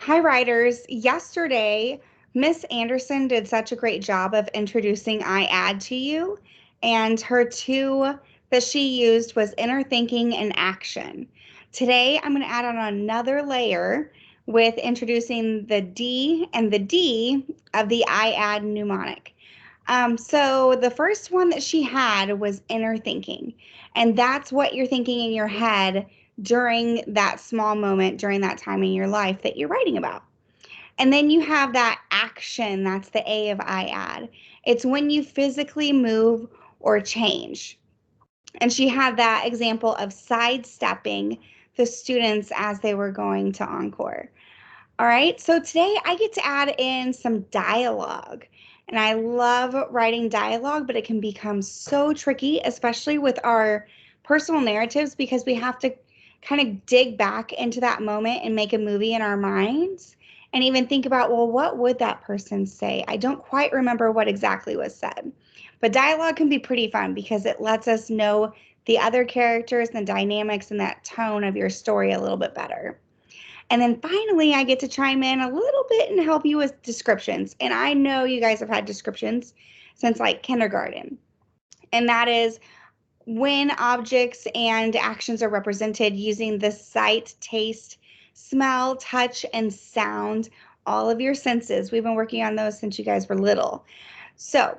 Hi, writers. Yesterday, Miss Anderson did such a great job of introducing IADD to you, and her two that she used was inner thinking and action. Today, I'm going to add on another layer with introducing the D and the D of the IADD mnemonic. So the first one that she had was inner thinking, and that's what you're thinking in your head during that small moment, during that time in your life that you're writing about. And then you have that action, that's the A of IADD. It's when you physically move or change. And she had that example of sidestepping the students as they were going to encore. All right, so today I get to add in some dialogue. And I love writing dialogue, but it can become so tricky, especially with our personal narratives, because we have to kind of dig back into that moment and make a movie in our minds and even think about, well, what would that person say? I don't quite remember what exactly was said. But dialogue can be pretty fun because it lets us know the other characters and the dynamics and that tone of your story a little bit better. And then finally, I get to chime in a little bit and help you with descriptions. And I know you guys have had descriptions since like kindergarten. And that is when objects and actions are represented using the sight, taste, smell, touch, and sound, all of your senses. We've been working on those since you guys were little. So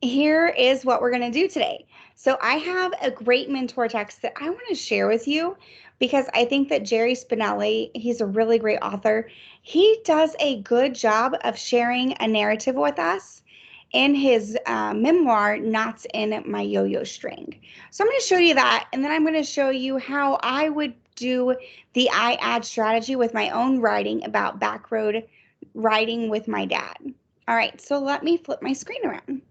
here is what we're going to do today. So I have a great mentor text that I want to share with you because I think that Jerry Spinelli, he's a really great author. He does a good job of sharing a narrative with us in his memoir, Knots in My Yo-Yo String. So I'm going to show you that, and then I'm going to show you how I would do the IADD strategy with my own writing about backroad writing with my dad. All right, so let me flip my screen around.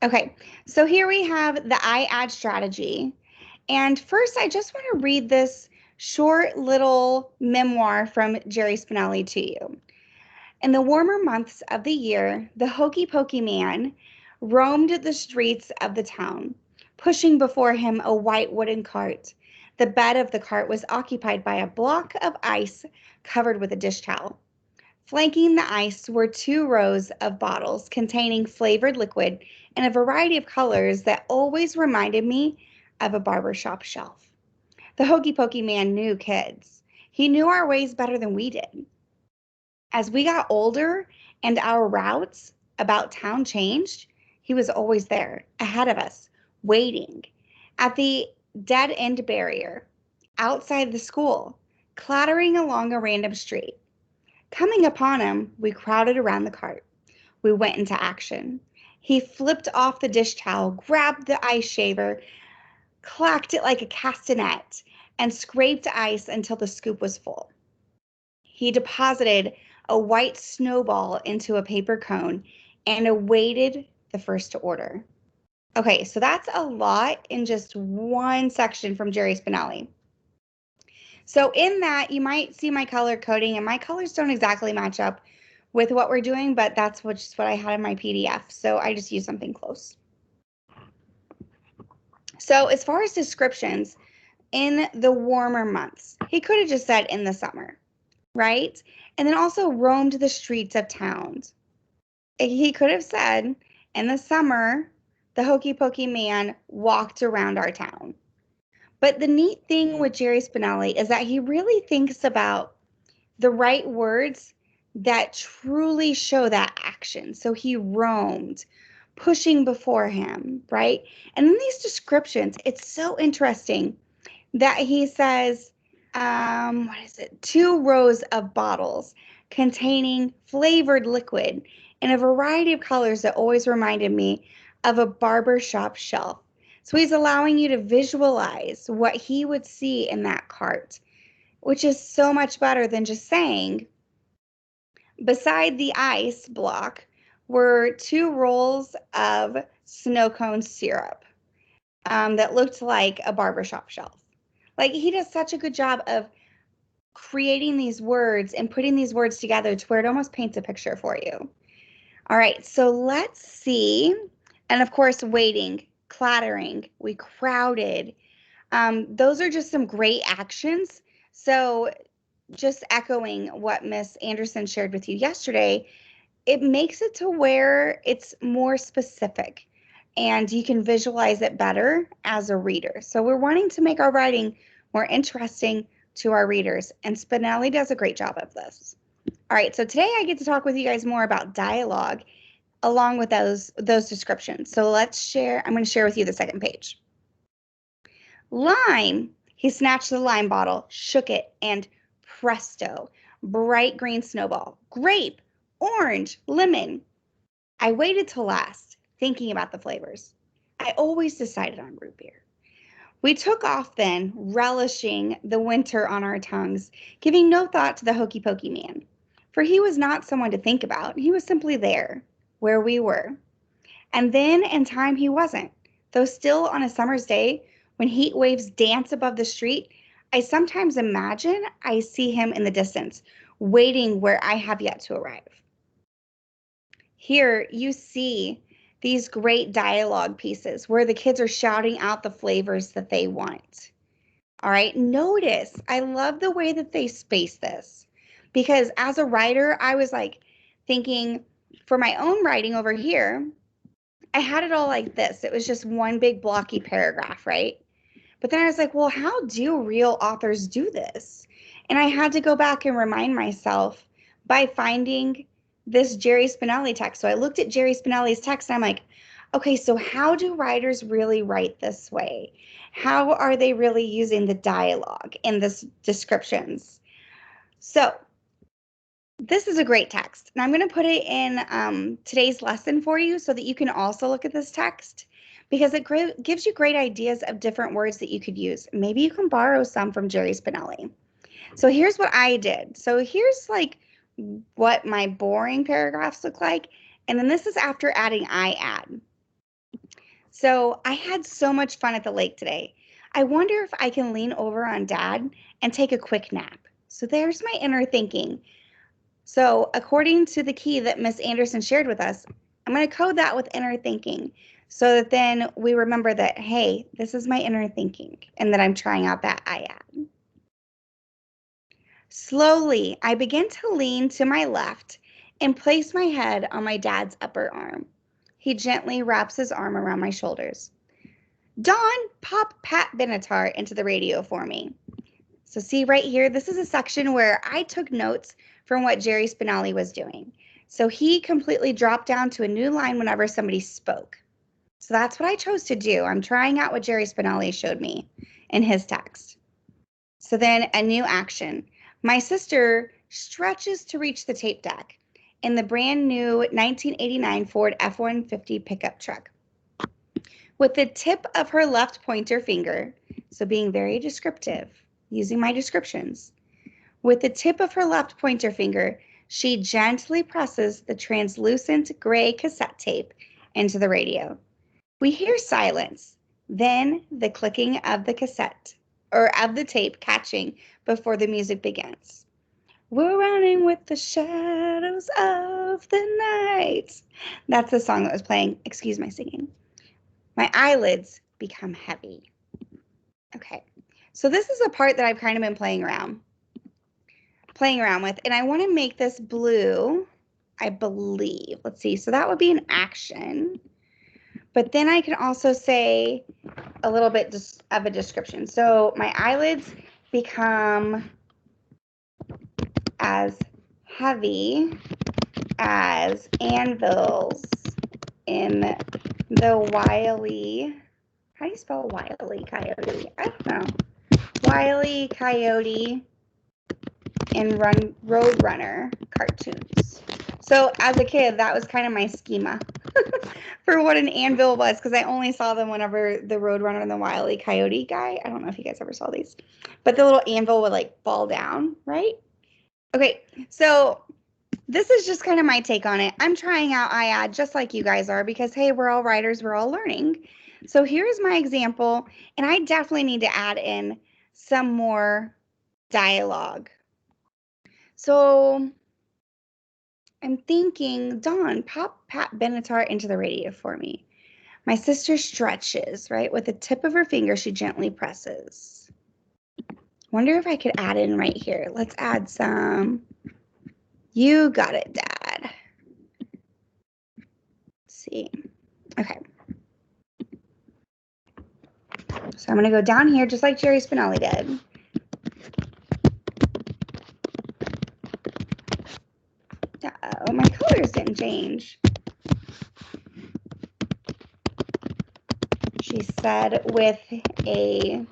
Okay, so here we have the IADD strategy. And first, I just want to read this short little memoir from Jerry Spinelli to you. In the warmer months of the year, the hokey pokey man roamed the streets of the town, pushing before him a white wooden cart. The bed of the cart was occupied by a block of ice covered with a dish towel. Flanking the ice were 2 rows of bottles containing flavored liquid in a variety of colors that always reminded me of a barbershop shelf. The hokey pokey man knew kids. He knew our ways better than we did. As we got older and our routes about town changed, he was always there, ahead of us, waiting at the dead end barrier, outside the school, clattering along a random street. Coming upon him, we crowded around the cart. We went into action. He flipped off the dish towel, grabbed the ice shaver, clacked it like a castanet, and scraped ice until the scoop was full. He deposited a white snowball into a paper cone and awaited the first to order. Okay, so that's a lot in just one section from Jerry Spinelli. So in that, you might see my color coding, and my colors don't exactly match up with what we're doing, but that's what I had in my PDF. So I just used something close. So as far as descriptions, in the warmer months, he could have just said in the summer, right? And then also roamed the streets of towns. He could have said in the summer, the hokey pokey man walked around our town. But the neat thing with Jerry Spinelli is that he really thinks about the right words that truly show that action. So he roamed, pushing before him, right? And in these descriptions, it's so interesting that he says, what is it? 2 rows of bottles containing flavored liquid in a variety of colors that always reminded me of a barbershop shelf. So he's allowing you to visualize what he would see in that cart, which is so much better than just saying, beside the ice block were 2 rolls of snow cone syrup that looked like a barbershop shelf. Like, he does such a good job of creating these words and putting these words together to where it almost paints a picture for you. All right, so let's see And of course, waiting, clattering, we crowded. Those are just some great actions. So just echoing what Miss Anderson shared with you yesterday, it makes it to where it's more specific and you can visualize it better as a reader. So we're wanting to make our writing more interesting to our readers, and Spinelli does a great job of this. All right, so today I get to talk with you guys more about dialogue along with those descriptions. So let's share. I'm going to share with you the second page. Lime. He snatched the lime bottle, shook it, and presto, bright green snowball. Grape, orange, lemon. I waited till last, thinking about the flavors. I always decided on root beer. We took off then, relishing the winter on our tongues, giving no thought to the hokey pokey man. For he was not someone to think about, he was simply there, where we were. And then in time he wasn't. Though still on a summer's day, when heat waves dance above the street, I sometimes imagine I see him in the distance, waiting where I have yet to arrive. Here you see these great dialogue pieces where the kids are shouting out the flavors that they want. All right, notice, I love the way that they space this because as a writer, I was like thinking for my own writing over here, I had it all like this. It was just one big blocky paragraph, right? But then I was like, well, how do real authors do this? And I had to go back and remind myself by finding this Jerry Spinelli text. So I looked at Jerry Spinelli's text and I'm like, okay, so how do writers really write this way? How are they really using the dialogue in this descriptions? So this is a great text, and I'm going to put it in today's lesson for you so that you can also look at this text because it gives you great ideas of different words that you could use. Maybe you can borrow some from Jerry Spinelli. So here's what I did. So here's like what my boring paragraphs look like, and then this is after adding IADD. So I had so much fun at the lake today. I wonder if I can lean over on Dad and take a quick nap. So there's my inner thinking. So according to the key that Miss Anderson shared with us, I'm going to code that with inner thinking so that then we remember that, hey, this is my inner thinking and that I'm trying out that IADD. Slowly, I begin to lean to my left and place my head on my dad's upper arm. He gently wraps his arm around my shoulders. Dawn, pop Pat Benatar into the radio for me. So see right here, this is a section where I took notes from what Jerry Spinelli was doing. So he completely dropped down to a new line whenever somebody spoke. So that's what I chose to do. I'm trying out what Jerry Spinelli showed me in his text. So then a new action. My sister stretches to reach the tape deck in the brand new 1989 Ford F-150 pickup truck. With the tip of her left pointer finger, so being very descriptive, using my descriptions. With the tip of her left pointer finger, she gently presses the translucent gray cassette tape into the radio. We hear silence, then the clicking of the cassette, or of the tape catching before the music begins. We're running with the shadows of the night. That's the song that was playing. Excuse my singing. My eyelids become heavy. Okay, so this is a part that I've kind of been playing around with, and I want to make this blue, I believe. Let's see, so that would be an action, but then I can also say a little bit of a description. So my eyelids become as heavy as anvils in the wily, how do you spell wily coyote? I don't know. Wile E. Coyote and Roadrunner cartoons. So as a kid, that was kind of my schema for what an anvil was, because I only saw them whenever the Roadrunner and the Wile E. Coyote guy. I don't know if you guys ever saw these, but the little anvil would like fall down, right? Okay, so this is just kind of my take on it. I'm trying out IADD just like you guys are because, hey, we're all writers, we're all learning. So here's my example, and I definitely need to add in some more dialogue. So I'm thinking, Dawn, pop Pat Benatar into the radio for me. My sister stretches, right? With the tip of her finger, she gently presses. Wonder if I could add in right here. Let's add some. You got it, Dad. Let's see. Okay. So I'm going to go down here just like Jerry Spinelli did. Uh-oh, my colors didn't change. She said with a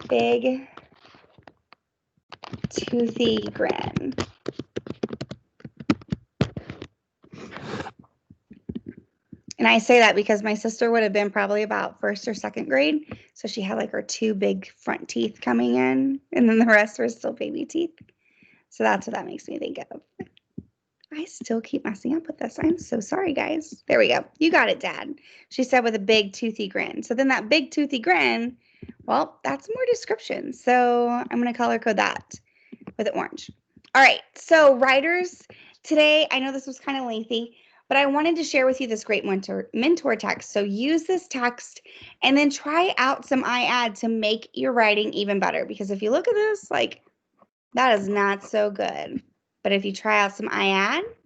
big toothy grin. And I say that because my sister would have been probably about 1st or 2nd grade. So she had like her 2 big front teeth coming in, and then the rest were still baby teeth. So that's what that makes me think of. I still keep messing up with this. I'm so sorry, guys. There we go. You got it, Dad. She said with a big toothy grin. So then that big toothy grin, well, that's more description. So I'm going to color code that with orange. All right. So writers, today, I know this was kind of lengthy, but I wanted to share with you this great mentor text. So use this text and then try out some IADD to make your writing even better. Because if you look at this, like, that is not so good. But if you try out some IADD,